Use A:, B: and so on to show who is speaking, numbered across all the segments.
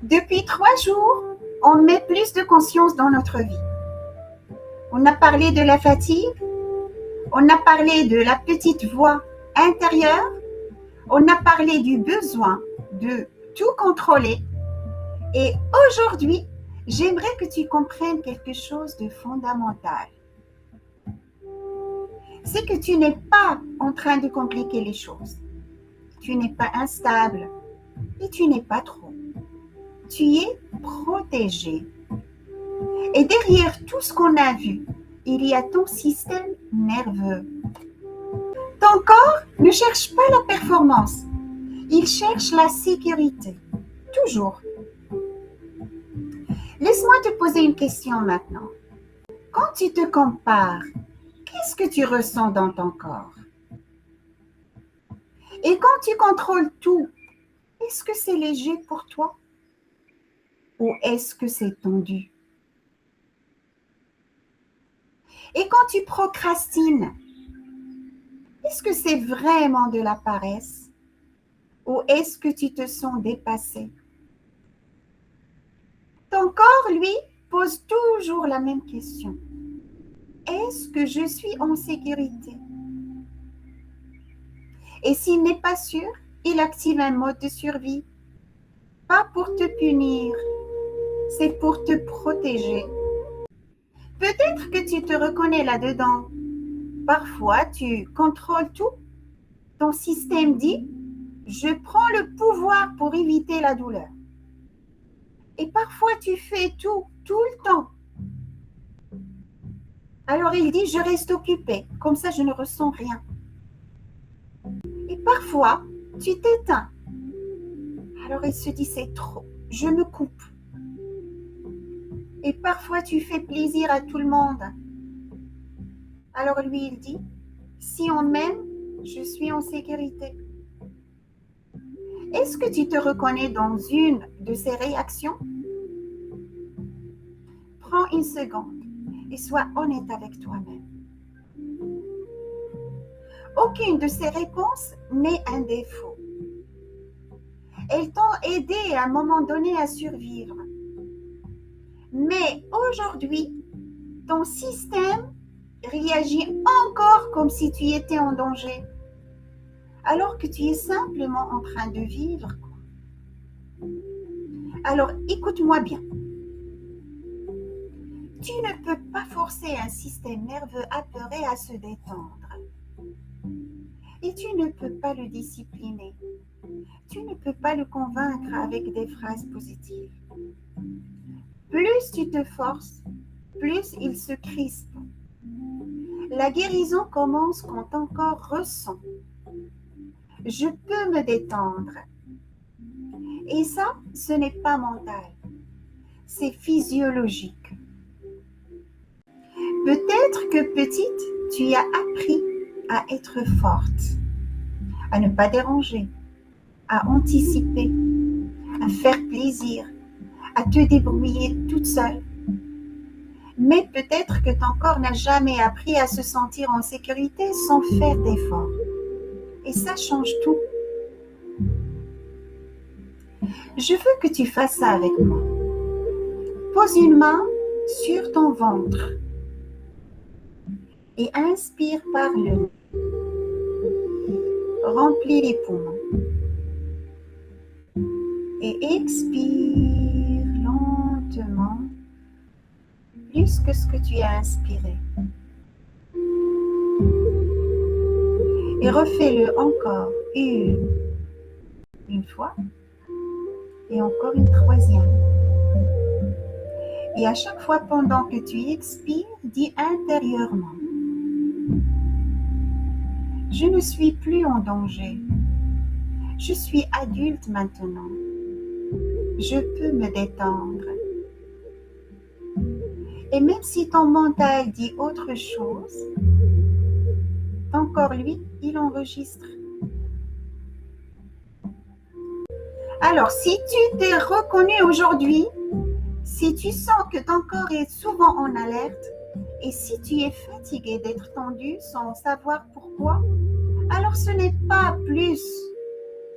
A: Depuis 3 jours, on met plus de conscience dans notre vie. On a parlé de la fatigue, on a parlé de la petite voix intérieure, on a parlé du besoin de tout contrôler. Et aujourd'hui, j'aimerais que tu comprennes quelque chose de fondamental. C'est que tu n'es pas en train de compliquer les choses. Tu n'es pas instable et tu n'es pas trop. Tu es protégé. Et derrière tout ce qu'on a vu, il y a ton système nerveux. Ton corps ne cherche pas la performance, il cherche la sécurité, toujours. Laisse-moi te poser une question maintenant. Quand tu te compares, qu'est-ce que tu ressens dans ton corps? Et quand tu contrôles tout, est-ce que c'est léger pour toi? Ou est-ce que c'est tendu? Et quand tu procrastines, est-ce que c'est vraiment de la paresse? Ou est-ce que tu te sens dépassé? Ton corps, lui, pose toujours la même question. Est-ce que je suis en sécurité? Et s'il n'est pas sûr, il active un mode de survie. Pas pour te punir, c'est pour te protéger. Peut-être que tu te reconnais là-dedans. Parfois, tu contrôles tout. Ton système dit, je prends le pouvoir pour éviter la douleur. Et parfois, tu fais tout le temps. Alors il dit, je reste occupé, comme ça je ne ressens rien. Et parfois, tu t'éteins. Alors il se dit, c'est trop, je me coupe. Et parfois, tu fais plaisir à tout le monde. Alors lui, il dit, si on m'aime, je suis en sécurité. Est-ce que tu te reconnais dans une de ces réactions? Prends une seconde et sois honnête avec toi-même. Aucune de ces réponses n'est un défaut. Elles t'ont aidé à un moment donné à survivre. Mais aujourd'hui, ton système réagit encore comme si tu étais en danger, alors que tu es simplement en train de vivre. Alors, écoute-moi bien. Tu ne peux pas forcer un système nerveux apeuré à se détendre. Et tu ne peux pas le discipliner. Tu ne peux pas le convaincre avec des phrases positives. Plus tu te forces, plus il se crispe. La guérison commence quand ton corps ressent. Je peux me détendre. Et ça, ce n'est pas mental. C'est physiologique. Peut-être que petite, tu as appris à être forte, à ne pas déranger, à anticiper, à faire plaisir, à te débrouiller toute seule. Mais peut-être que ton corps n'a jamais appris à se sentir en sécurité sans faire d'efforts. Et ça change tout. Je veux que tu fasses ça avec moi. Pose une main sur ton ventre et inspire par le nez. Remplis les poumons. Et expire lentement, plus que ce que tu as inspiré. Et refais-le encore une fois et encore une troisième. Et à chaque fois pendant que tu expires, dis intérieurement, je ne suis plus en danger. Je suis adulte maintenant. Je peux me détendre. Et même si ton mental dit autre chose, ton corps, lui, il enregistre. Alors, si tu t'es reconnu aujourd'hui, si tu sens que ton corps est souvent en alerte, et si tu es fatigué d'être tendu sans savoir pourquoi, alors ce n'est pas plus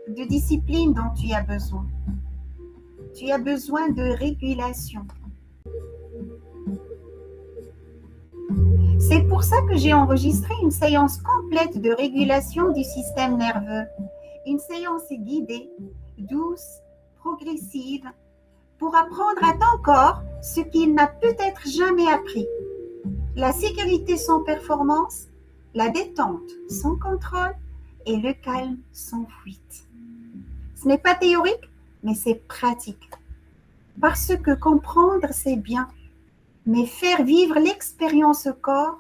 A: de discipline dont tu as besoin. Tu as besoin de régulation. C'est pour ça que j'ai enregistré une séance complète de régulation du système nerveux. Une séance guidée, douce, progressive, pour apprendre à ton corps ce qu'il n'a peut-être jamais appris. La sécurité sans performance, la détente sans contrôle et le calme sans fuite. Ce n'est pas théorique, mais c'est pratique. Parce que comprendre, c'est bien, mais faire vivre l'expérience au corps,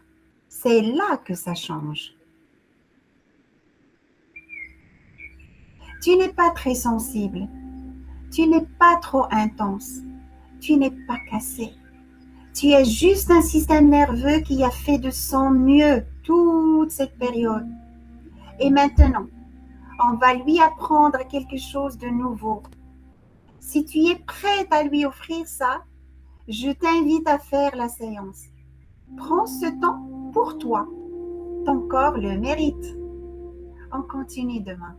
A: c'est là que ça change. Tu n'es pas très sensible, tu n'es pas trop intense, tu n'es pas cassé. Tu es juste un système nerveux qui a fait de son mieux toute cette période. Et maintenant, on va lui apprendre quelque chose de nouveau. Si tu es prête à lui offrir ça, je t'invite à faire la séance. Prends ce temps pour toi. Ton corps le mérite. On continue demain.